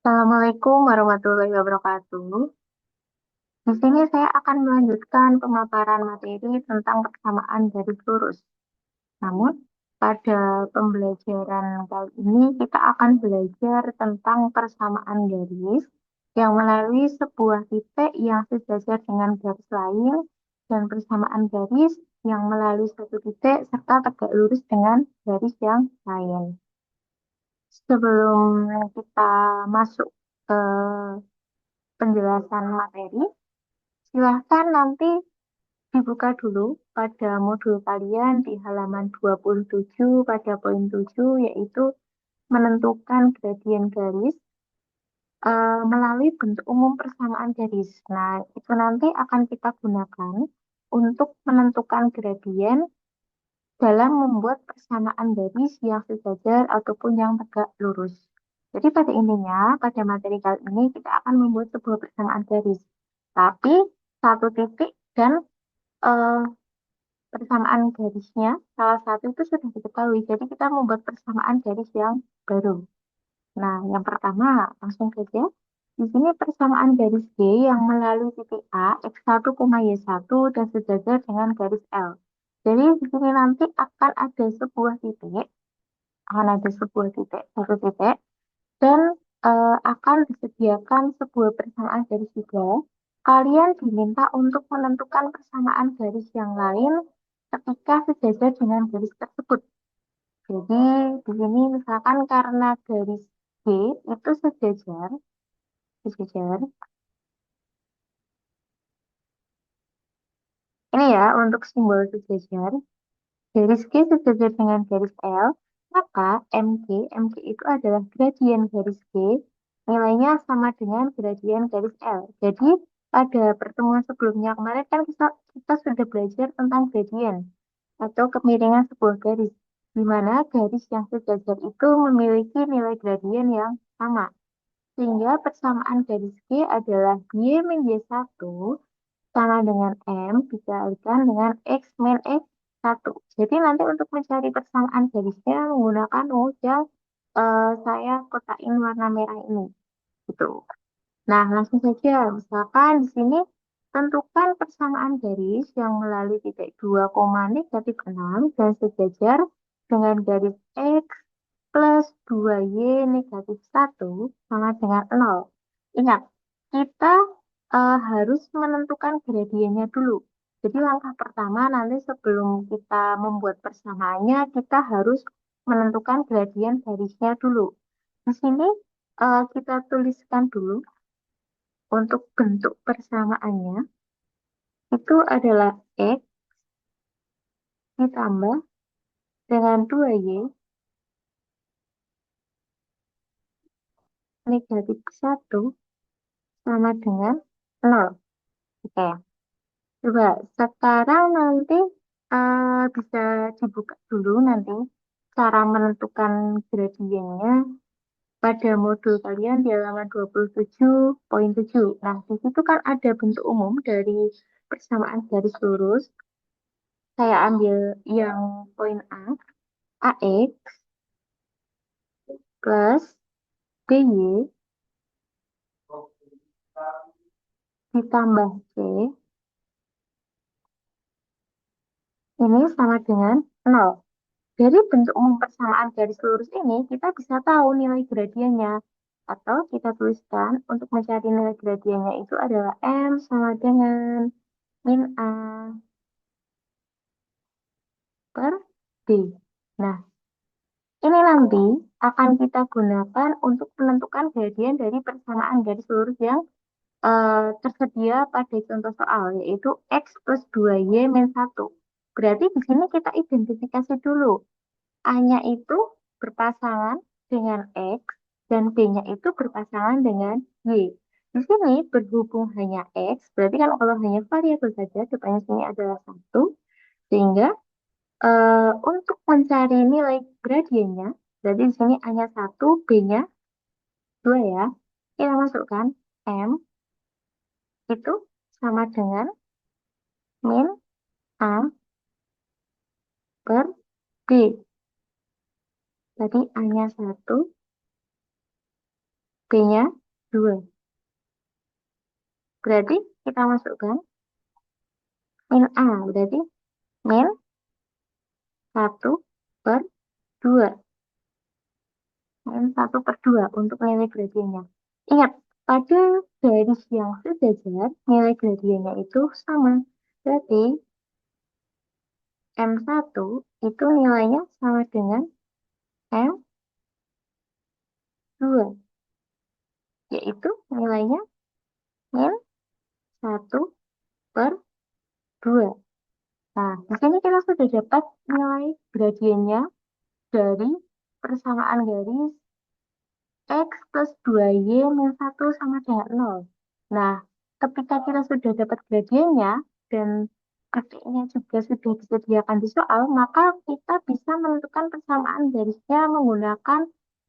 Assalamualaikum warahmatullahi wabarakatuh. Di sini saya akan melanjutkan pemaparan materi tentang persamaan garis lurus. Namun, pada pembelajaran kali ini kita akan belajar tentang persamaan garis yang melalui sebuah titik yang sejajar dengan garis lain dan persamaan garis yang melalui satu titik serta tegak lurus dengan garis yang lain. Sebelum kita masuk ke penjelasan materi, silahkan nanti dibuka dulu pada modul kalian di halaman 27 pada poin 7, yaitu menentukan gradien garis melalui bentuk umum persamaan garis. Nah, itu nanti akan kita gunakan untuk menentukan gradien dalam membuat persamaan garis yang sejajar ataupun yang tegak lurus. Jadi pada intinya, pada materi kali ini kita akan membuat sebuah persamaan garis. Tapi satu titik dan eh, persamaan garisnya salah satu itu sudah diketahui. Jadi kita membuat persamaan garis yang baru. Nah, yang pertama langsung saja. Di sini persamaan garis G yang melalui titik A, X1, Y1 dan sejajar dengan garis L. Jadi di sini nanti satu titik, dan akan disediakan sebuah persamaan garis juga. Kalian diminta untuk menentukan persamaan garis yang lain ketika sejajar dengan garis tersebut. Jadi di sini misalkan karena garis G itu sejajar. Ini ya untuk simbol sejajar. Garis G sejajar dengan garis L, maka MG itu adalah gradien garis G, nilainya sama dengan gradien garis L. Jadi, pada pertemuan sebelumnya kemarin kan kita sudah belajar tentang gradien atau kemiringan sebuah garis, di mana garis yang sejajar itu memiliki nilai gradien yang sama. Sehingga persamaan garis G adalah Y min Y1 sama dengan M dikalikan dengan X min X1. Jadi nanti untuk mencari persamaan garisnya menggunakan rumus yang saya kotakin warna merah ini. Gitu. Nah, langsung saja. Misalkan di sini tentukan persamaan garis yang melalui titik 2, negatif 6 dan sejajar dengan garis X plus 2Y negatif 1 sama dengan 0. Ingat, kita harus menentukan gradiennya dulu. Jadi langkah pertama nanti sebelum kita membuat persamaannya, kita harus menentukan gradien garisnya dulu. Di sini kita tuliskan dulu untuk bentuk persamaannya, itu adalah X ditambah dengan 2Y negatif 1 sama dengan 0. Oke. Coba sekarang nanti bisa dibuka dulu nanti cara menentukan gradiennya pada modul kalian di halaman 27.7. Nah, di situ kan ada bentuk umum dari persamaan garis lurus. Saya ambil yang poin A, AX plus BY ditambah C ini sama dengan 0. Dari bentuk umum persamaan garis lurus ini, kita bisa tahu nilai gradiennya. Atau kita tuliskan untuk mencari nilai gradiennya itu adalah M sama dengan min A per D. Nah, ini nanti akan kita gunakan untuk menentukan gradien dari persamaan garis lurus yang tersedia pada contoh soal, yaitu X plus 2Y min 1. Berarti di sini kita identifikasi dulu. A-nya itu berpasangan dengan X dan B-nya itu berpasangan dengan Y. Di sini berhubung hanya X, berarti kan kalau hanya variabel saja, depannya sini adalah 1. Sehingga untuk mencari nilai gradiennya, berarti di sini A-nya 1, B-nya 2 ya. Kita masukkan M itu sama dengan min A per B. Tadi A-nya 1, B-nya 2. Berarti kita masukkan min A. Berarti min 1/2. Min 1/2 untuk nilai gradiennya. Ingat, pada garis yang sejajar, nilai gradiennya itu sama. Berarti M1 itu nilainya sama dengan M2. Yaitu nilainya min 1/2. Nah, di sini kita sudah dapat nilai gradiennya dari persamaan garis X plus 2Y min 1 sama dengan 0. Nah, ketika kita sudah dapat gradiennya dan grafiknya juga sudah disediakan di soal, maka kita bisa menentukan persamaan garisnya menggunakan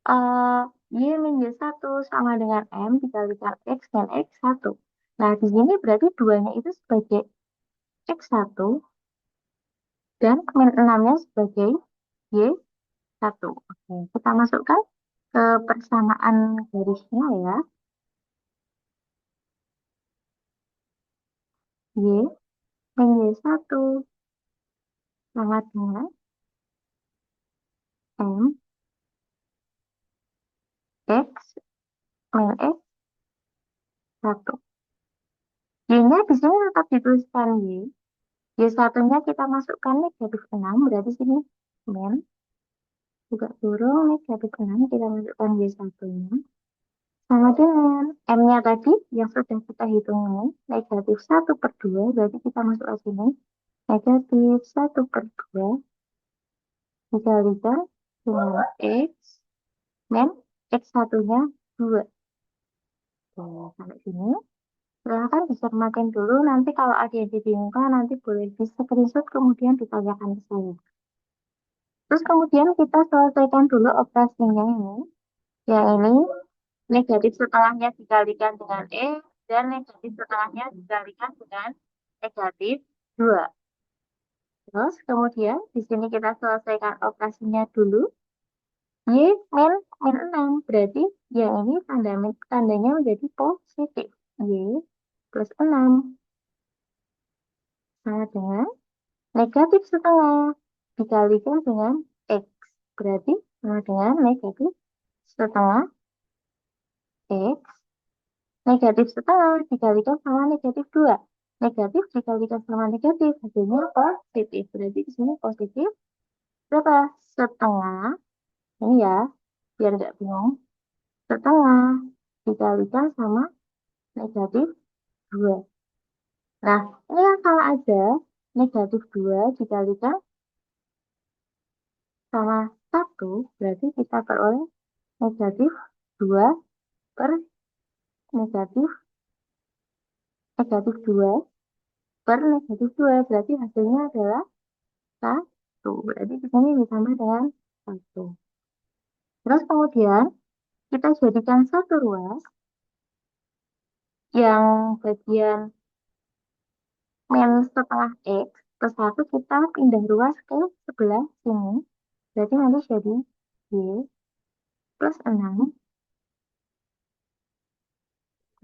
eh, Y min Y1 sama dengan M dikalikan X dan X1. Nah, di sini berarti duanya itu sebagai X1 dan min 6-nya sebagai Y1. Oke, kita masukkan ke persamaan garisnya ya. Y min Y1 sama dengan M X min X1. Y-nya di sini tetap dituliskan Y. Y1-nya kita masukkan negatif 6, berarti sini min. Juga turun negatif 6, kita masukkan Y1-nya. Sama dengan M-nya tadi yang sudah kita hitung ini, negatif 1/2, berarti kita masuk ke sini. Negatif 1/2 dikalikan dengan X min X1-nya 2. Oke, sampai sini. Silahkan dicermatin dulu. Nanti kalau ada yang dibingungkan, nanti boleh di screenshot kemudian ditanyakan ke saya. Terus kemudian kita selesaikan dulu operasinya ini. Yang ini negatif setengahnya dikalikan dengan dan negatif setengahnya dikalikan dengan negatif 2. Terus kemudian di sini kita selesaikan operasinya dulu. Y min 6. Berarti yang ini tandanya menjadi positif. Y plus 6 sama dengan negatif setengah dikalikan dengan X. Berarti sama dengan negatif setengah X. Negatif setengah dikalikan sama negatif 2. Negatif dikalikan sama negatif, hasilnya positif. Berarti di sini positif berapa? Setengah. Ini ya, biar nggak bingung. Setengah dikalikan sama negatif 2. Nah, ini yang sama aja. Negatif 2 dikalikan sama 1, berarti kita peroleh negatif 2 per negatif negatif 2 per negatif 2. Berarti hasilnya adalah 1. Berarti di sini ditambah dengan 1. Terus kemudian kita jadikan satu ruas yang bagian min setengah X plus 1 kita pindah ruas ke sebelah sini. Berarti nanti jadi Y plus 6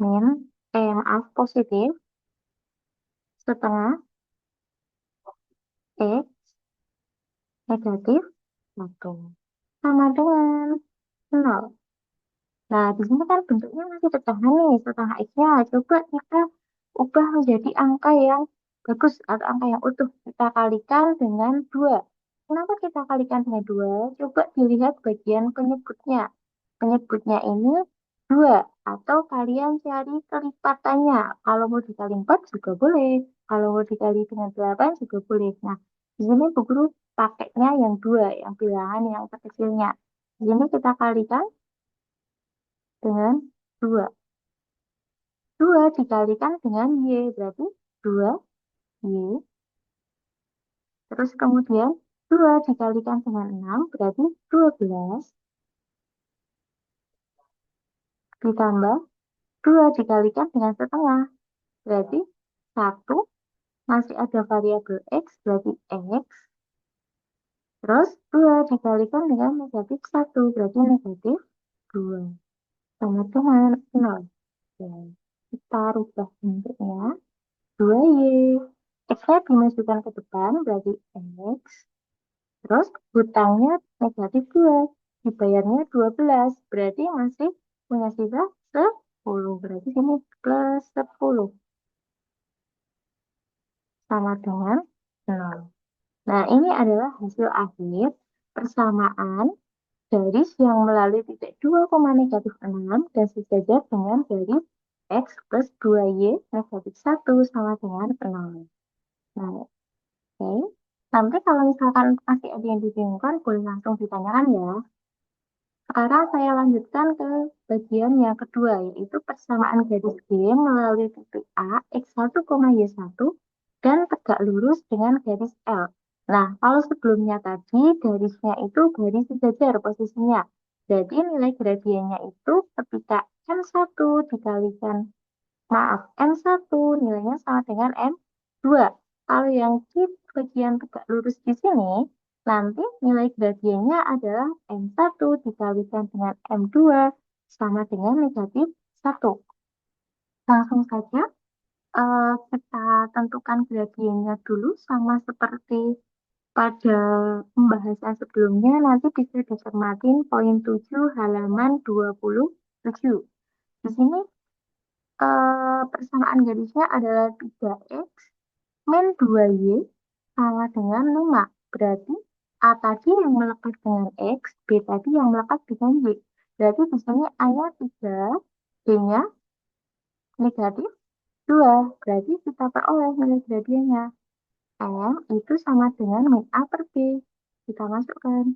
min, maaf, positif setengah X negatif 1 sama dengan 0. Nah, di sini kan bentuknya masih pecahan nih, setengah X-nya. Coba kita ubah menjadi angka yang bagus atau angka yang utuh. Kita kalikan dengan 2. Kenapa kita kalikan dengan 2? Coba dilihat bagian penyebutnya. Penyebutnya ini 2. Atau kalian cari kelipatannya. Kalau mau dikali 4 juga boleh. Kalau mau dikali dengan 8 juga boleh. Nah, di sini Bu Guru pakainya yang 2, yang bilangan yang terkecilnya. Di sini kita kalikan dengan 2. 2 dikalikan dengan Y, berarti 2Y. Terus kemudian 2 dikalikan dengan 6, berarti 12. Ditambah 2 dikalikan dengan setengah, berarti 1. Masih ada variabel X, berarti X. Terus 2 dikalikan dengan negatif 1, berarti negatif 2. Sama dengan 0. Kita rubah bentuknya. 2Y. X-nya dimasukkan ke depan, berarti X. Terus hutangnya negatif 2. Dibayarnya 12. Berarti masih punya sisa 10. Berarti sini plus 10. Sama dengan 0. Nah, ini adalah hasil akhir persamaan garis yang melalui titik 2, negatif 6 dan sejajar dengan garis X plus 2Y negatif 1 sama dengan 0. Nah, oke. Nanti kalau misalkan masih ada yang dibingungkan, boleh langsung ditanyakan ya. Sekarang saya lanjutkan ke bagian yang kedua, yaitu persamaan garis G melalui titik A, X1, Y1, dan tegak lurus dengan garis L. Nah, kalau sebelumnya tadi, garisnya itu garis sejajar posisinya. Jadi nilai gradiennya itu ketika M1 dikalikan, maaf, M1 nilainya sama dengan M2. Kalau yang di bagian tegak lurus di sini, nanti nilai gradiennya adalah M1 dikalikan dengan M2 sama dengan negatif 1. Langsung saja kita tentukan gradiennya dulu sama seperti pada pembahasan sebelumnya, nanti bisa dicermatin poin 7 halaman 27. Di sini persamaan garisnya adalah 3X min 2Y sama dengan 5. Berarti A tadi yang melekat dengan X, B tadi yang melekat dengan Y. Berarti di sini A-nya 3, B-nya negatif 2. Berarti kita peroleh nilai gradiennya. M itu sama dengan min A per B. Kita masukkan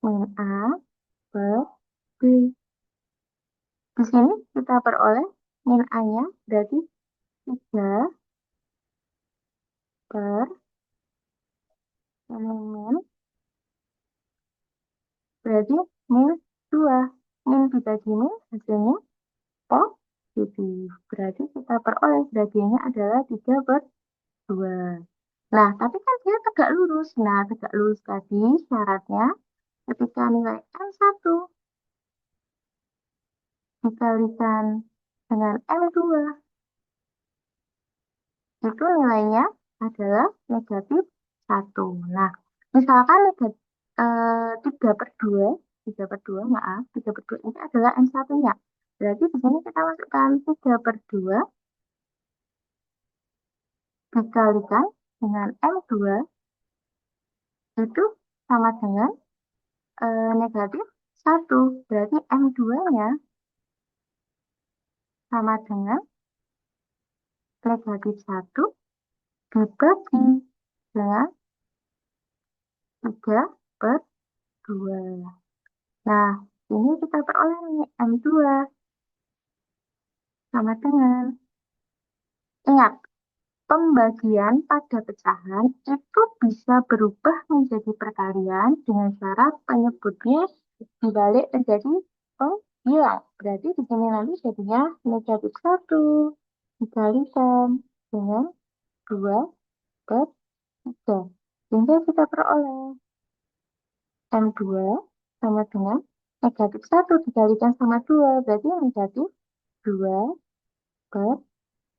min A per B. Di sini kita peroleh min A-nya berarti 3 per min berarti min 2. Min dibagi min hasilnya positif. Berarti kita peroleh gradiennya adalah 3 per 2. Nah, tapi kan dia tegak lurus. Nah, tegak lurus tadi syaratnya ketika nilai M1 dikalikan dengan M2, itu nilainya adalah negatif 1. Nah, misalkan negatif 3 per 2, 3 per 2, maaf, 3 per 2 ini adalah M1-nya. Berarti di sini kita masukkan 3 per 2 dikalikan dengan M2 itu sama dengan negatif 1. Berarti M2-nya sama dengan negatif 1 dibagi dengan 3 per 2. Nah, ini kita peroleh nih M2 sama dengan, ingat, pembagian pada pecahan itu bisa berubah menjadi perkalian dengan syarat penyebutnya dibalik menjadi pembilang. Berarti di sini nanti jadinya negatif 1 dikalikan dengan 2 per 3. Sehingga kita peroleh M2 sama dengan negatif 1 dikalikan sama 2. Berarti negatif 2 per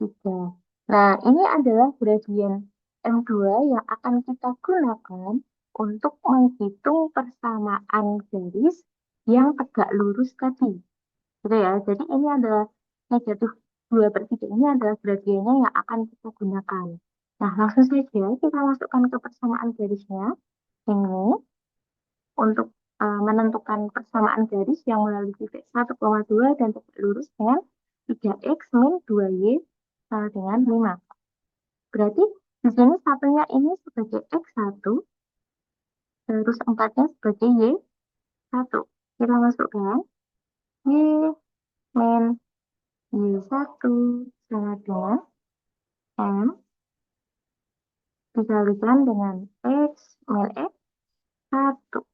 3. Nah, ini adalah gradien M2 yang akan kita gunakan untuk menghitung persamaan garis yang tegak lurus tadi. Gitu ya. Jadi ini adalah negatif 2 per 3 ini adalah gradiennya yang akan kita gunakan. Nah, langsung saja kita masukkan ke persamaan garisnya. Ini untuk menentukan persamaan garis yang melalui titik 1,2 dan tegak lurus dengan 3X min 2Y sama dengan 5. Berarti di sini satunya ini sebagai X1, terus 4-nya sebagai Y1. Kita masukkan Y min Y1 sama dengan M dikalikan dengan X min X1.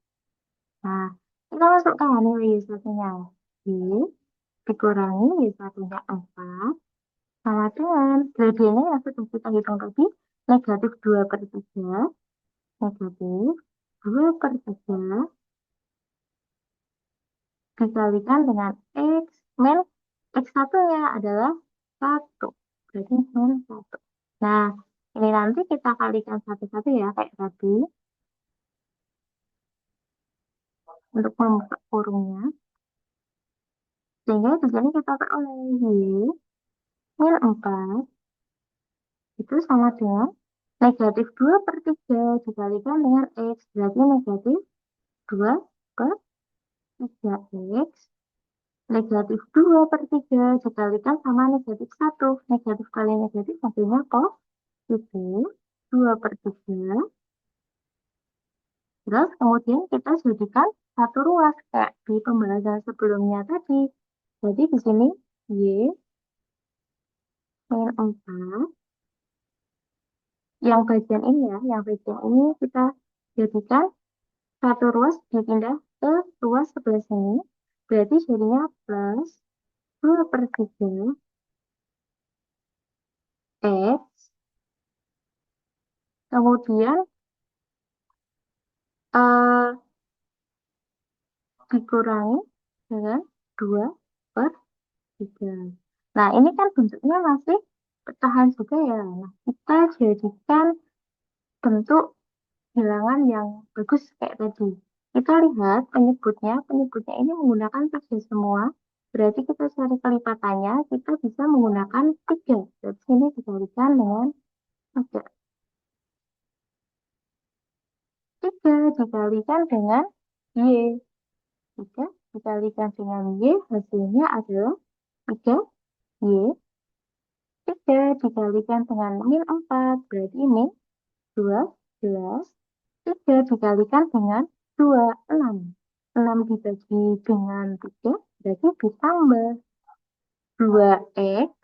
Nah, kita masukkan nilai Y1-nya. Y dikurangi Y1-nya 4 sama dengan gradiennya yang sudah kita hitung tadi negatif 2 per 3 negatif 2 per 3 dikalikan dengan X min X1-nya adalah 1. Berarti min 1. Nah, ini nanti kita kalikan satu-satu ya, kayak tadi. Untuk membuka kurungnya. Sehingga di sini kita peroleh Y min 4 itu sama dengan negatif 2 per 3 dikalikan dengan X. Berarti negatif 2 per 3X. Negatif 2 per 3 dikalikan sama negatif 1. Negatif kali negatif hasilnya positif 2 per 3. Terus kemudian kita jadikan satu ruas kayak di pembahasan sebelumnya tadi. Jadi di sini Y min 4. Yang bagian ini ya, yang bagian ini kita jadikan satu ruas dipindah ke ruas sebelah sini. Berarti jadinya plus 2 per 3 X. Kemudian eh, dikurangi dengan 2 per 3. Nah, ini kan bentuknya masih pecahan juga ya. Nah, kita jadikan bentuk bilangan yang bagus kayak tadi. Kita lihat penyebutnya ini menggunakan 3 semua. Berarti kita cari kelipatannya, kita bisa menggunakan 3. Jadi ini dikalikan dengan 3. 3 dikalikan dengan Y. 3 dikalikan dengan Y, hasilnya adalah 3Y. 3 dikalikan dengan min 4, berarti min 12. 3 dikalikan dengan 2, 6. 6 dibagi dengan 3, berarti ditambah 2X.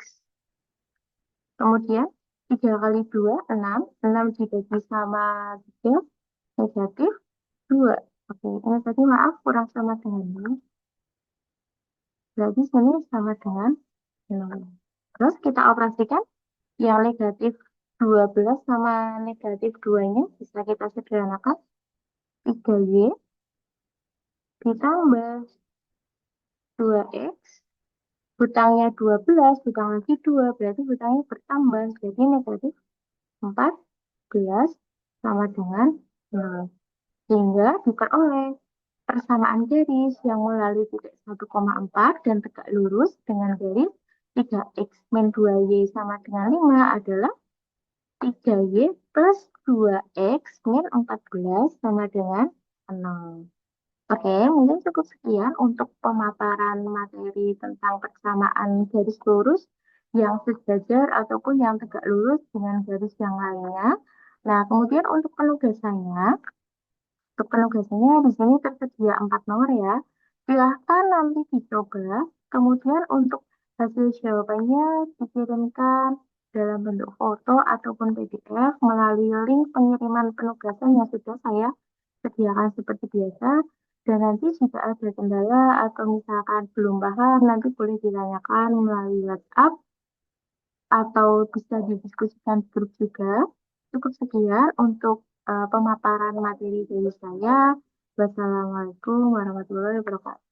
Kemudian 3 kali 2, 6. 6 dibagi sama 3, negatif 2. Oke, ini tadi maaf kurang sama dengan ini. Berarti sini sama dengan 0. Terus kita operasikan yang negatif 12 sama negatif 2-nya bisa kita sederhanakan. 3Y ditambah 2X. Hutangnya 12, hutang lagi 2, berarti hutangnya bertambah. Jadi negatif 14 sama dengan 0. Sehingga diperoleh persamaan garis yang melalui titik 1,4 dan tegak lurus dengan garis 3X min 2Y sama dengan 5 adalah 3Y plus 2X min 14 sama dengan 0. Oke, mungkin cukup sekian untuk pemaparan materi tentang persamaan garis lurus yang sejajar ataupun yang tegak lurus dengan garis yang lainnya. Nah, kemudian untuk penugasannya di sini tersedia 4 nomor ya. Silahkan nanti dicoba. Kemudian untuk hasil jawabannya dikirimkan dalam bentuk foto ataupun PDF melalui link pengiriman penugasan yang sudah saya sediakan seperti biasa. Dan nanti jika ada kendala atau misalkan belum paham, nanti boleh ditanyakan melalui WhatsApp atau bisa didiskusikan di grup juga. Cukup sekian untuk pemaparan materi dari saya. Wassalamualaikum warahmatullahi wabarakatuh.